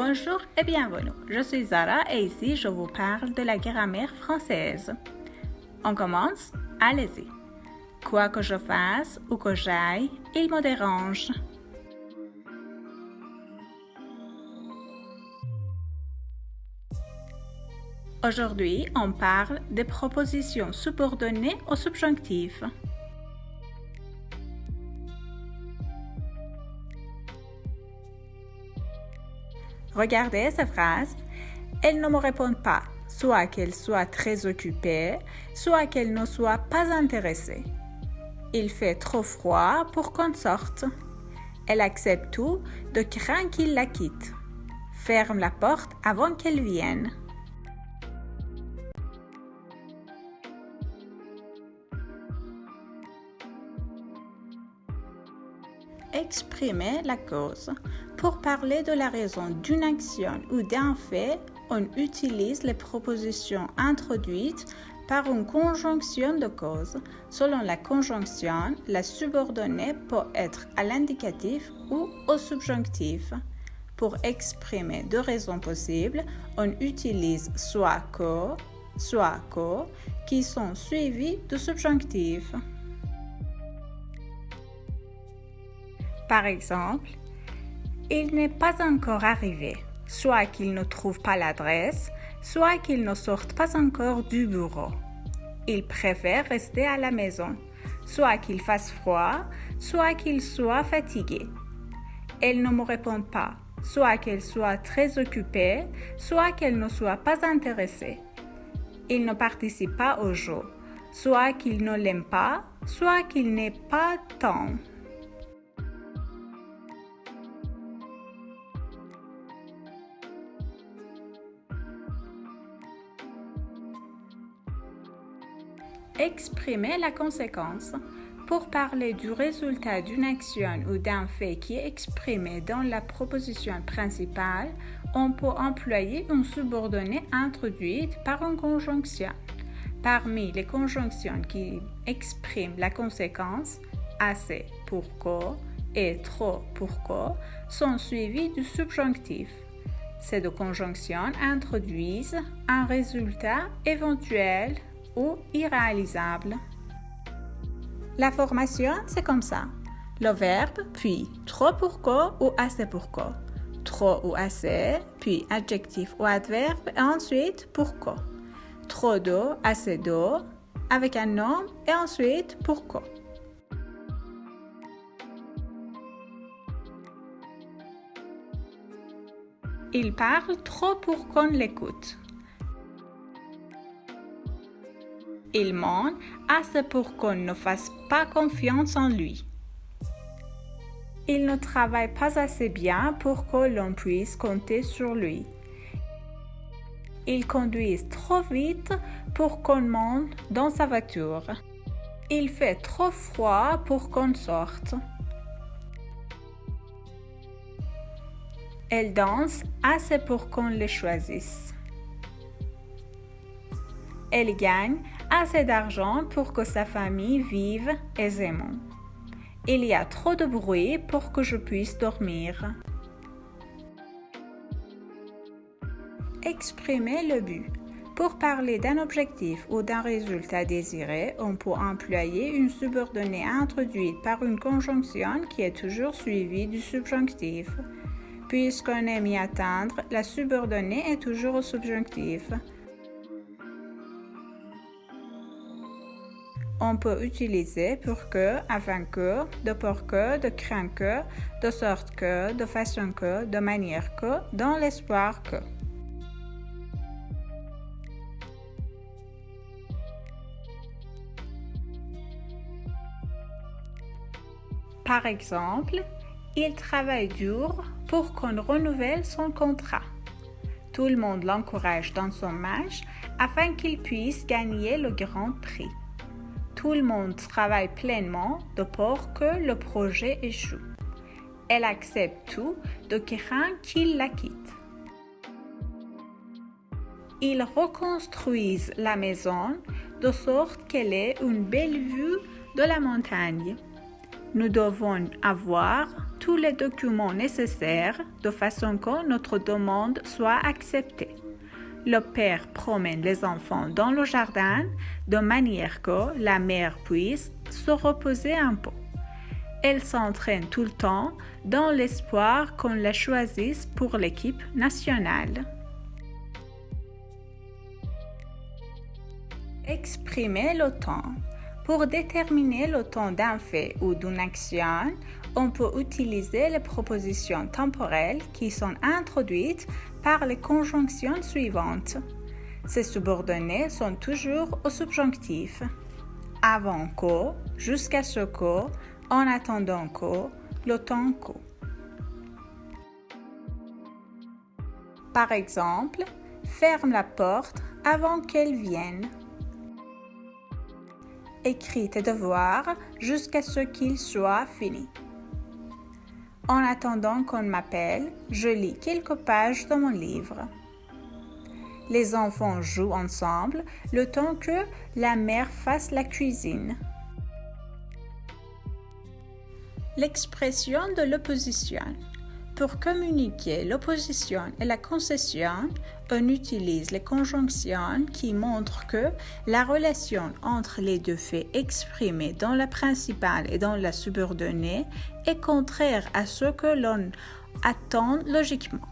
Bonjour et bienvenue. Je suis Zara et ici je vous parle de la grammaire française. On commence? Allez-y. Quoi que je fasse ou que j'aille, il me dérange. Aujourd'hui, on parle des propositions subordonnées au subjonctif. Regardez ces phrases. Elle ne me répond pas, soit qu'elle soit très occupée, soit qu'elle ne soit pas intéressée. Il fait trop froid pour qu'on sorte. Elle accepte tout de craindre qu'il la quitte. Ferme la porte avant qu'elle vienne. Exprimer la cause. Pour parler de la raison d'une action ou d'un fait, on utilise les propositions introduites par une conjonction de causes. Selon la conjonction, la subordonnée peut être à l'indicatif ou au subjonctif. Pour exprimer deux raisons possibles, on utilise soit que qui sont suivies du subjonctif. Par exemple, il n'est pas encore arrivé, soit qu'il ne trouve pas l'adresse, soit qu'il ne sorte pas encore du bureau. Il préfère rester à la maison, soit qu'il fasse froid, soit qu'il soit fatigué. Elle ne me répond pas, soit qu'elle soit très occupée, soit qu'elle ne soit pas intéressée. Il ne participe pas au jeu, soit qu'il ne l'aime pas, soit qu'il n'ait pas temps. Exprimer la conséquence. Pour parler du résultat d'une action ou d'un fait qui est exprimé dans la proposition principale, on peut employer une subordonnée introduite par une conjonction. Parmi les conjonctions qui expriment la conséquence, assez pour que et trop pour que sont suivies du subjonctif. Ces deux conjonctions introduisent un résultat éventuel ou irréalisable. La formation, c'est comme ça. Le verbe, puis trop pour que ou assez pour que. Trop ou assez, puis adjectif ou adverbe, et ensuite pour que. Trop d'eau, assez d'eau, avec un nom, et ensuite pour que. Il parle trop pour qu'on l'écoute. Il ment assez pour qu'on ne fasse pas confiance en lui. Il ne travaille pas assez bien pour que l'on puisse compter sur lui. Il conduit trop vite pour qu'on monte dans sa voiture. Il fait trop froid pour qu'on sorte. Elle danse assez pour qu'on les choisisse. Elle gagne assez d'argent pour que sa famille vive aisément. Il y a trop de bruit pour que je puisse dormir. Exprimer le but. Pour parler d'un objectif ou d'un résultat désiré, on peut employer une subordonnée introduite par une conjonction qui est toujours suivie du subjonctif. Puisqu'on aime y atteindre, la subordonnée est toujours au subjonctif. On peut utiliser pour que, afin que, de peur que, de crainte que, de sorte que, de façon que, de manière que, dans l'espoir que. Par exemple, il travaille dur pour qu'on renouvelle son contrat. Tout le monde l'encourage dans son match afin qu'il puisse gagner le grand prix. Tout le monde travaille pleinement de peur que le projet échoue. Elle accepte tout de craindre qu'il la quitte. Ils reconstruisent la maison de sorte qu'elle ait une belle vue de la montagne. Nous devons avoir tous les documents nécessaires de façon que notre demande soit acceptée. Le père promène les enfants dans le jardin de manière que la mère puisse se reposer un peu. Elle s'entraîne tout le temps dans l'espoir qu'on la choisisse pour l'équipe nationale. Exprimer le temps. Pour déterminer le temps d'un fait ou d'une action, on peut utiliser les propositions temporelles qui sont introduites par les conjonctions suivantes. Ces subordonnées sont toujours au subjonctif. Avant que, jusqu'à ce que, en attendant que, le temps que. Par exemple, ferme la porte avant qu'elle vienne. Écris tes devoirs jusqu'à ce qu'ils soient finis. En attendant qu'on m'appelle, je lis quelques pages de mon livre. Les enfants jouent ensemble le temps que la mère fasse la cuisine. L'expression de l'opposition. Pour communiquer l'opposition et la concession, on utilise les conjonctions qui montrent que la relation entre les deux faits exprimés dans la principale et dans la subordonnée est contraire à ce que l'on attend logiquement.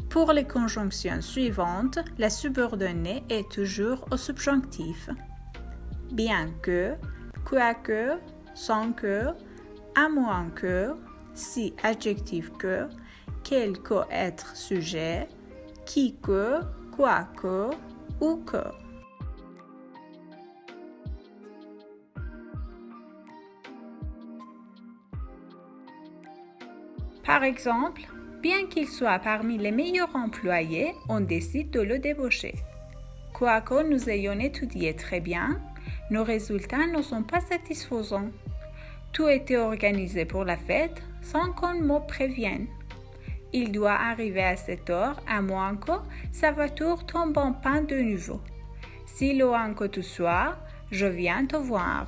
Pour les conjonctions suivantes, la subordonnée est toujours au subjonctif. Bien que, quoique, sans que, à moins que, si adjectif que, quel que être sujet, qui que, quoi que ou que. Par exemple, bien qu'il soit parmi les meilleurs employés, on décide de le débaucher. Quoique nous ayons étudié très bien, nos résultats ne sont pas satisfaisants. Tout était organisé pour la fête sans qu'on me prévienne. Il doit arriver à cette heure à moins que sa voiture tombe en panne de nouveau. Si loin que tu sois, je viens te voir.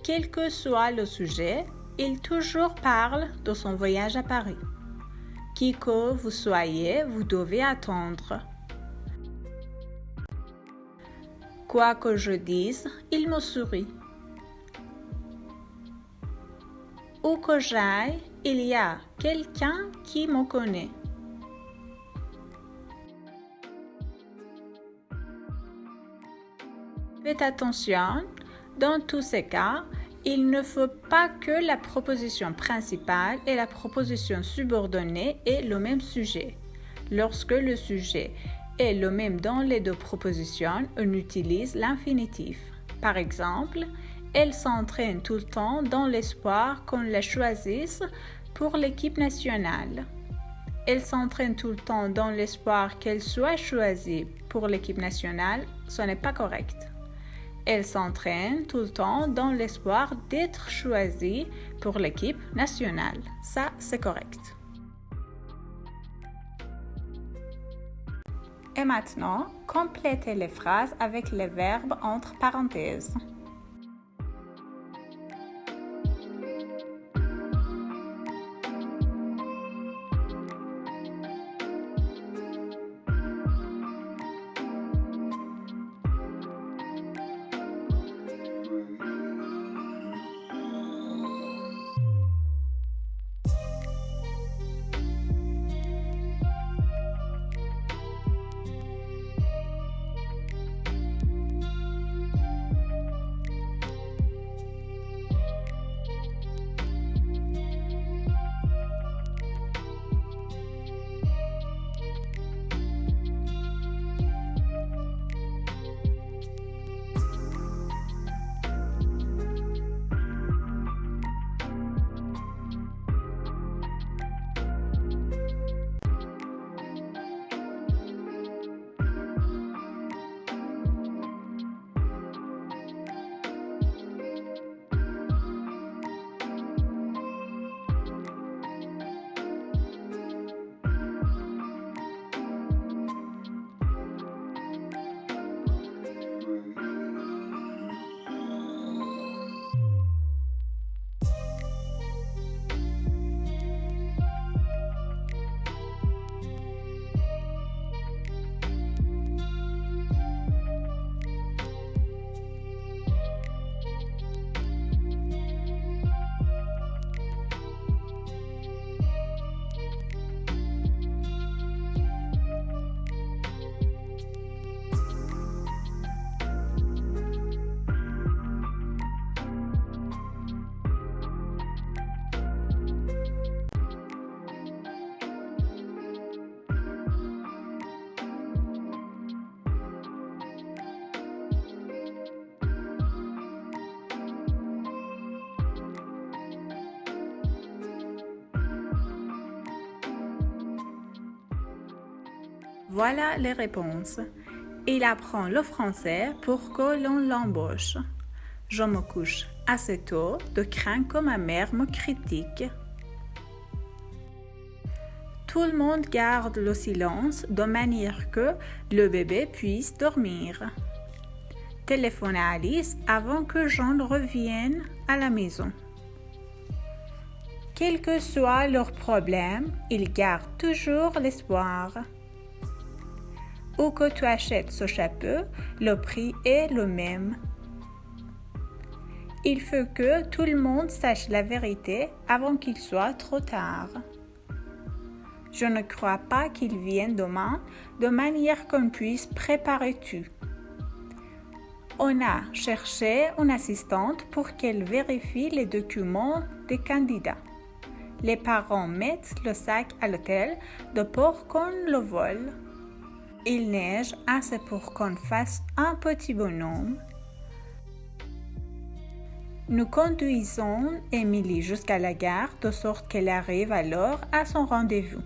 Quel que soit le sujet, il toujours parle de son voyage à Paris. Qui que vous soyez, vous devez attendre. Quoi que je dise, il me sourit. Où que j'aille, il y a quelqu'un qui me connaît. Faites attention, dans tous ces cas, il ne faut pas que la proposition principale et la proposition subordonnée aient le même sujet. Lorsque le sujet est le même dans les deux propositions, on utilise l'infinitif. Par exemple, elle s'entraîne tout le temps dans l'espoir qu'on la choisisse pour l'équipe nationale. Elle s'entraîne tout le temps dans l'espoir qu'elle soit choisie pour l'équipe nationale, ce n'est pas correct. Elle s'entraîne tout le temps dans l'espoir d'être choisie pour l'équipe nationale. Ça, c'est correct. Et maintenant, complétez les phrases avec les verbes entre parenthèses. Voilà les réponses. Il apprend le français pour que l'on l'embauche. Je me couche assez tôt de crainte que ma mère me critique. Tout le monde garde le silence de manière que le bébé puisse dormir. Téléphone à Alice avant que Jean revienne à la maison. Quel que soit leur problème, ils gardent toujours l'espoir. Où que tu achètes ce chapeau, le prix est le même. Il faut que tout le monde sache la vérité avant qu'il soit trop tard. Je ne crois pas qu'il vienne demain, de manière qu'on puisse préparer tout. On a cherché une assistante pour qu'elle vérifie les documents des candidats. Les parents mettent le sac à l'hôtel de peur qu'on le vole. Il neige assez pour qu'on fasse un petit bonhomme. Nous conduisons Émilie jusqu'à la gare de sorte qu'elle arrive alors à son rendez-vous.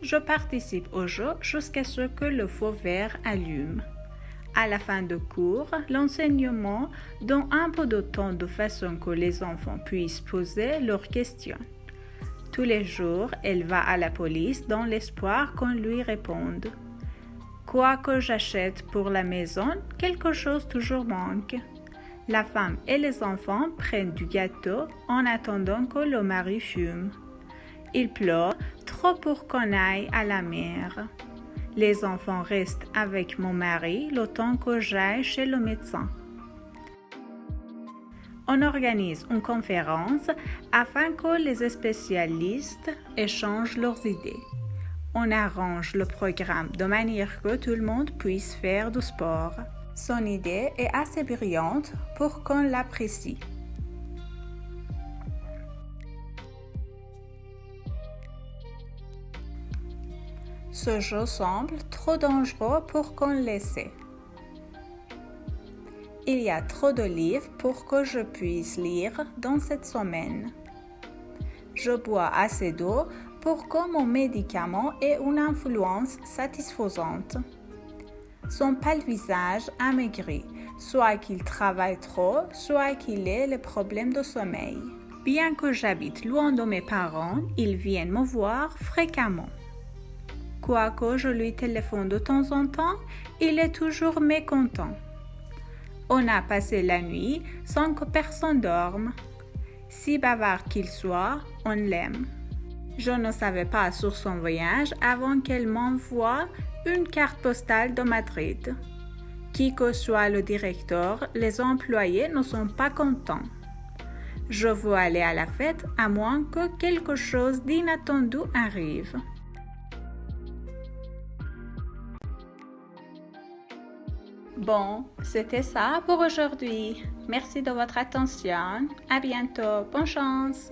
Je participe au jeu jusqu'à ce que le feu vert allume. À la fin de cours, l'enseignement donne un peu de temps de façon que les enfants puissent poser leurs questions. Tous les jours, elle va à la police dans l'espoir qu'on lui réponde. Quoi que j'achète pour la maison, quelque chose toujours manque. La femme et les enfants prennent du gâteau en attendant que le mari fume. Il pleut trop pour qu'on aille à la mer. Les enfants restent avec mon mari le temps que j'aille chez le médecin. On organise une conférence afin que les spécialistes échangent leurs idées. On arrange le programme de manière que tout le monde puisse faire du sport. Son idée est assez brillante pour qu'on l'apprécie. Ce jeu semble trop dangereux pour qu'on l'essaie. Il y a trop de livres pour que je puisse lire dans cette semaine. Je bois assez d'eau pour que mon médicament ait une influence satisfaisante. Son pâle visage amaigri, soit qu'il travaille trop, soit qu'il ait les problèmes de sommeil. Bien que j'habite loin de mes parents, ils viennent me voir fréquemment. Quoique je lui téléphone de temps en temps, il est toujours mécontent. On a passé la nuit sans que personne dorme. Si bavard qu'il soit, on l'aime. Je ne savais pas sur son voyage avant qu'elle m'envoie une carte postale de Madrid. Qui que soit le directeur, les employés ne sont pas contents. Je veux aller à la fête à moins que quelque chose d'inattendu arrive. Bon, c'était ça pour aujourd'hui. Merci de votre attention. À bientôt. Bonne chance.